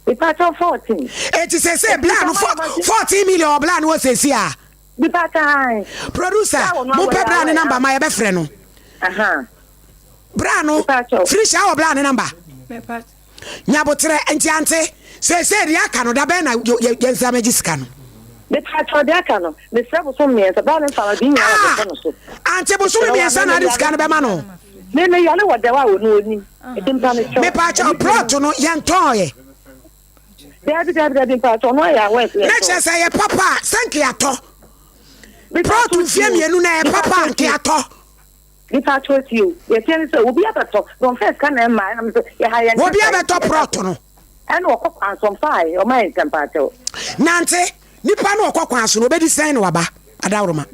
Departure 14. It is a plan 14 million plan was a year. Departure. Producer, Mupe plan number, my best friend. Brano, finish our plan number. Nyabotre and Chante, say, Yakano, da Bena, Yansamagiscan. Departure Diacano, the several some years about Saladin. Auntie Bosumi and San Adis Canabamano. Then I know what they are with me. Departure brought to no young toy. Next I say, Papa, thank you. Brought to Fiammy and Papa and Kiato. Departure with you. The tennis will be able to talk. Don't first can and mine. Will be able to proton. And walk on some fire or my temperature. Nante, Nipano Coquas, nobody saying Waba, Adaruma.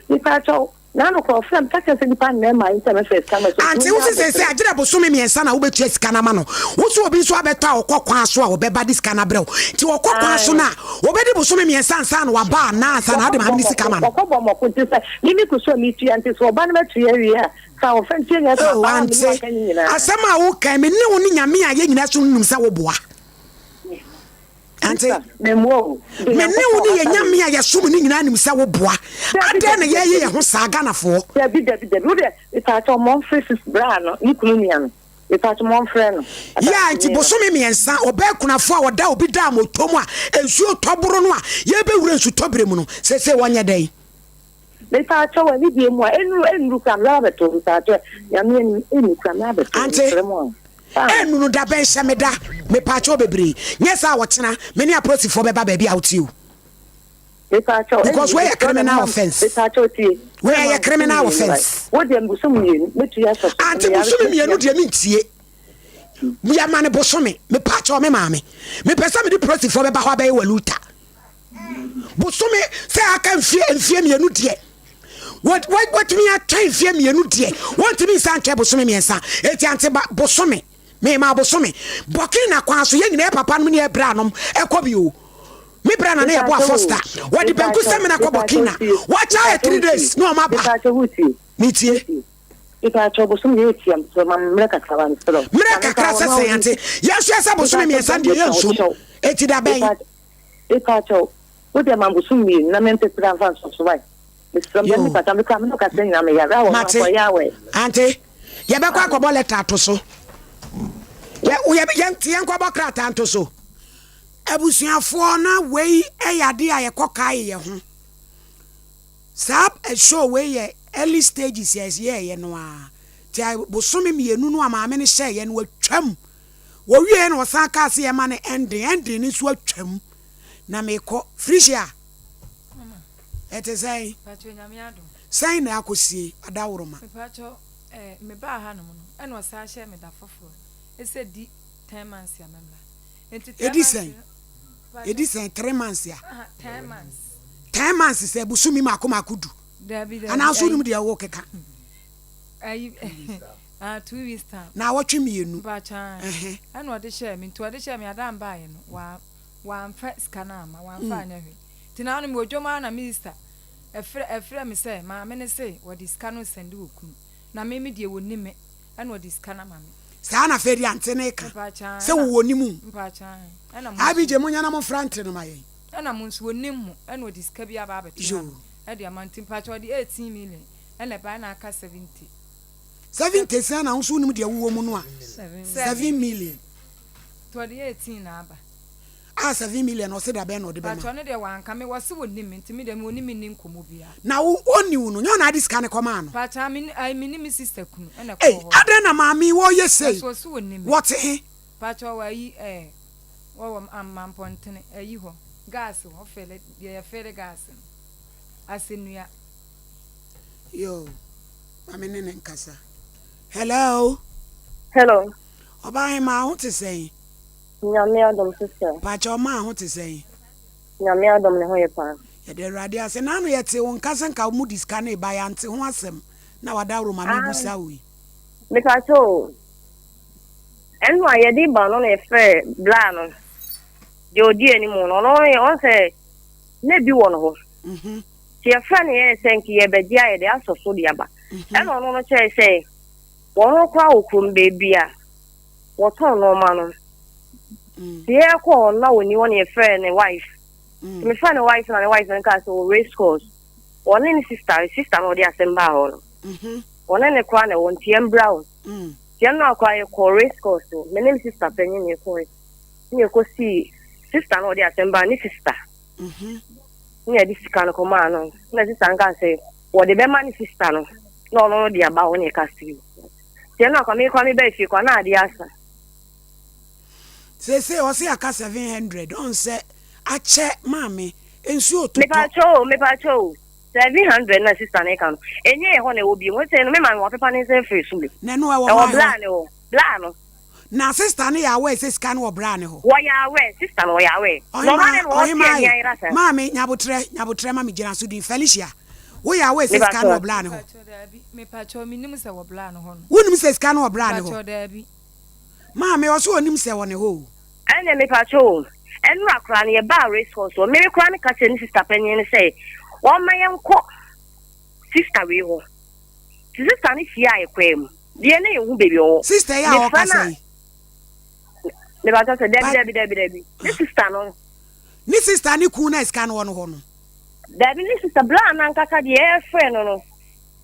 Departure. None of our friends catch us in the pan name. My interface can until we say, I did a Bosumi and son, I will chase Canamano. What's will be so better or Coquas or Bebadis Canabro. To a Coquasuna, obey Bosumi and son, Waba, Nas, and Adam Hamisicaman. You could show me to antis or Banametri area. So, fencing as I somehow came in no Niamia, young National Sawaboa. Ante me ne woni ye nyame ya yesum ni nyina nim sa wo boa ade na ye ye ho sa ganafo Debi wo de itacho mon fresh bra no ni kunu nia no itacho mon frɛ no ya nti bosome miensa obekunafo a woda obi da motom a ensuo toboro no a ye be wura ensu tobere mu no se wonye dai itacho wa ni die mu a enu kamera beto itacho ya me enu kamera beto ante enu da ben semeda me pacho bebre nyesa wotena me ne approach for beba baby out you because we are criminal offense we are criminal offense what dem busum yen metua so ante busum mienu de mintie we are man bosome me pacho me maame me pesa me di approach for beba ho ba waluta bosome say aka mfie mienu de what me a try mfie mienu de want me san try bosome miensa eti ante bosome me ma bosome bokina kwa so ye nyina papa no ne ebranom ekobio me bra na na ye bo afosta what the banku semina kwa bokina watch out 3 days no ma ba mitie itacho bosome ye tiam so ma mreka kawan so mreka krasa se ante yesu esa bosome me san de yenso eti da ben itacho what the man bosome na mente tra fan so vai Mr. Mbemi pata me kam no ka sen na me ya ra wo ma ko ya we ante ye be kwa ko letter to so we yan kwa bakrata anto so abusuafo na wei eyade a yekokai ye ho sap a show we ye early stages yes ye no a ti bosome mienu no amaame ne hye ye no atwam wo wie no san ka se ye ma ne ending ni so atwam na meko frisia ete say pacho nyame adom sai na akosie adawroma pacho me ba ha no no eno sa hye me da foforo ese di 10 months ya memla edisen 3 months ya 10 months se busumi makomakudu ana so num de wo keka ayi 2 weeks time na wotwe mienu ba cha ana ode share me to ode share me adam ba ye no wa amfa scanner ma wa amfa anya hwe tina no me odwoma na minister efre me say ma me ne say wodi scanner send wo kun na me de woni me ana odi scanner ma me sa na feri antene ka se wo wonimu mpacha ana abije munya na mo frante no maye ana mo nso wonimu ana odi ska bia ba beto e de amanti mpacha odi 18 million ana ba na aka 70 sa na nso wonimu de wo mu no a 7 million to odi 18 na aba 7 million o se da be no de be ma mpacha ne de wanka me wose wonimu ntimi de me wonimu ni nkomo bia na oni wu no nyo na diska ne koma no mpacha mi sister kunu ana ko ade na mami wo ye say what he mpacha wa yi wo amampontene ayi ho gas ho fele ye fele gas asenua yo mami ne nkasa hello oba ma ho te say nyame adom sister mpacha ma ho te say nyame adom ne ho ye pa ye de radio ase na no ye te won kasa nka mu diska na ba ya nte ho asem na wada roma mi busa wi mekacho enu ayedi ba no na efe bla no de odi animu no no on se na bi wo no ho ti efe ne ye senki ye be dia ye de asoso de aba eno no no che se wo no kwa okrum be bia wo ton no ma no Yeah, call now when you want your friend and wife. My friend and wife and wife and castle race course. One in sister no dia semba ho. One in the corner one TM Brown. TM no kwai ko race course. My name sister penyin ye ko. Ni ko see sister no dia semba ni sister. Ni e dis kan ko ma no. Na sister nka say what the be man sister no. No dia ba won e ka see. TM no kwa me be fi kwa na dia asa. Say o say aka 700 don say ache mami ensu ototo. Me pa cho 700 na sister na kan. Enye ho na obi won say no me man wo pepa ni say free su me. Na no wo bla no. Na sister na ya we say scan wo bra ne ho. Wo ya we sister no ya we. No man wo tie nya ira sa. Mami nyabotre mami gina so di Felicia. Wo ya we say scan wo bra ne ho. Me pa cho mi nim say wo bla no ho. Wonim say scan wo bra ne ho. Pa cho da bi. Mami o so onim say wo ne ho. Anya me pa cho. Enu akra ne ba race course so me kra ne ka ni sister penyin say wo mayen ko sister we ho. Sister ni fia e kwem. Die na yehu baby o. Sister ya o ka say. Me ba to say debi. This sister no. Ni sister ni ku na scan wo no ho no. Debi ni sister bla na nkaka de e friend no.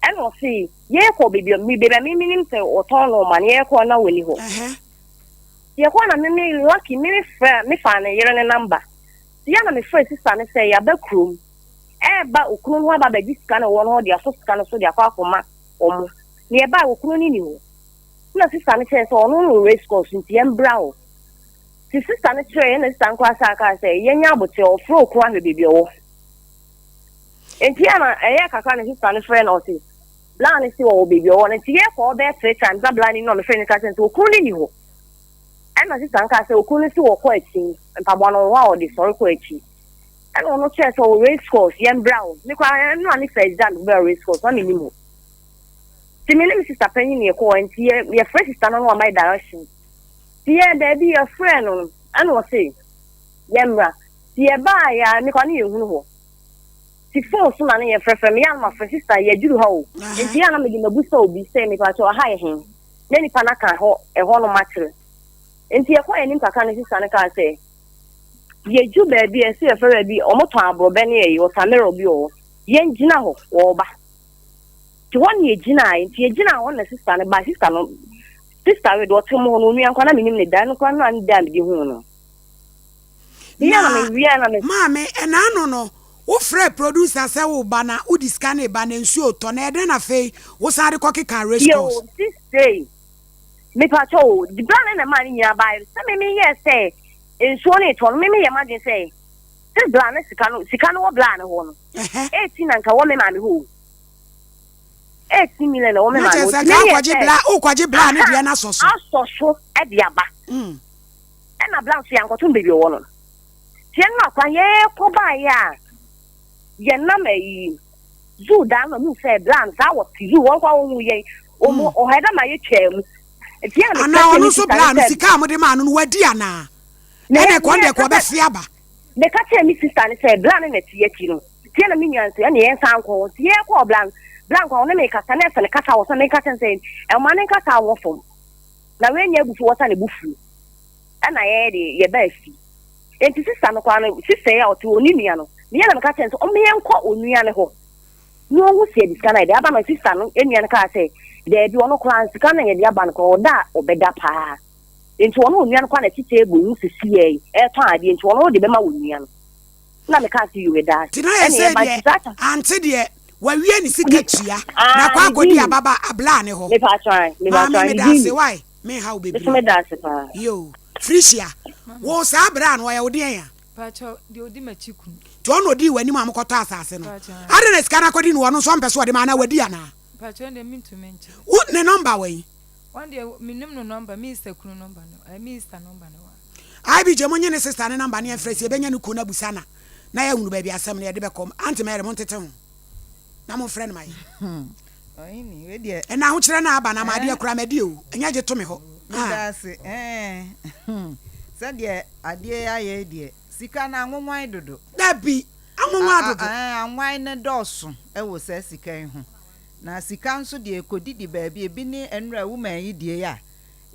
Eno see ye ko baby mi nim say o ton no man ye ko na woni ho. Ye ko na me lucky me fa na yere ne number. Ya na me friend sister ne say ya ba krum. Ba okunu ho ba di scan wo no de aso scan so de akwa akoma omo. Ne ba okunu ni ho. Na sister ne say so no race course nti em brow. Si sister ne try na sister nkwa aka say ye nya abote o fro okunu ahwe baby o. Enti ana kaka ne sister ne friend o say bla ne si wo baby o nti ye ko be 3 times bla ni no me friend ka say okunu ni ho. And my sister can say, "Okunu si wo ko echi, mpabo no wa o de sorry ko echi." And no chess o race course, yem brown. Me kwa no ani first dan be race course, one minimum. Ti me name sister penyin ye ko enti ye friend sister no my direction. Ti ye there be your friend no, and wo say, "Yemra, ti ye ba ya me kwa ni ehunu ho." Ti phone so na ye frefre me ya my friend sister ye juru ho. Enti ya na me gi na busa obi say me kwa cho ha ye hen. Na ni pa na kan ho e ho no matter. Enti ye kwa enim kaka ne sister ne ka say ye ju baby e se ye fere bi omoto abrobe ne ye o samero bi o ye ngina ho wo ba ti won ye gina enti ye gina won na sister ne ba sister no sister we do temo no nua kwa na minim ne dan kwa na an dan bi hu no ya na me wia na me mama enano no wo frɛ producer sɛ wo ba na wo discan e ba na nsu oto na ede na fei wo sare kɔkeka race course yo this day me pa cho the brand na man nya ba se me yes say nsuo ne to me ye imagine say this brand sika no wo brand ho no 18 nka wo me ma me ho 18 million wo me ma ho me kwaje bla ne de na soso asoso e de aba e na blank so yankoto baby wo no tien na kwa ye ko ba ya ye na mai zu da no mu say brand za wo ti zu wo kwa wo ye o heda ma ye twem ana onu so bla no sika amode ma no wadi ana ene ko nde ko be fiaba de ka tell me sister ne say bla ne tie ti no tie na minyan so ene ye san ko tie ko bla ko ne me kasa ne fele kasa wo so me kasa say e ma ne kasa wo fom na we nya bufu wota ne bufu ana ye de ye ba fi enti sister no kwa no sister ya oto oni nua no me ya na kasa so o me enko onua ne ho no wo se diska na de aba my sister no enua ne ka say de bi ono klan sika na ye de aba no ko da obeda pa enti ono onua no kwa na tite egbo nu sisi e to ade enti ono de be ma onua no na me ka see you with that ti na ye say de anti de wa wie ni sika tua na kwa godi ababa abla ne ho me pa try me da say why me how baby me da say pa yo Frisia wo sa bra no ya odi ya pa cho de odi machiku to no di wani ma mkoto asase no ade na sika na kodi no no so mpeso de ma na wadi ana pa cho de mintu menche wo ne number we one day minim no number Mr. Kunu number no Mr. number no ai bi je monye ne sister ne number ne Frisia be nya ne ku na busana na ya hunu ba bi asem ne de be kom anti mere mo ntete ho na mo friend mai oi ni we de e na ho kire na aba na ma de akura ma de o enya je to me ho ndase se de ade aye de sika na anwonwan dodo da bi anwonwan dodo anwan ne doso e wo se sika ho na sika nso de ekodidi ba bi ni enura woman yi die ya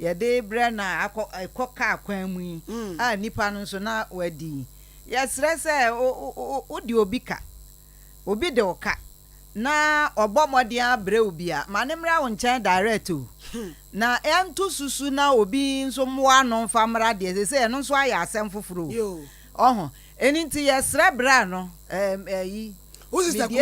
yɛde brɛ na akɔ ka kwan mu yi a nipa no nso na wadi yɛsrɛ sɛ o di obi ka obi de o ka na ɔbɔ mmɔden abrɛ obi a ma ne mmra wo nkyɛn direct o na ɛnto susu na obi nso mmoa no mfa mmra deɛ sɛ ɛno nso ayɛ asɛm foforo ɔho ɛni nti yɛsrɛ bra no yi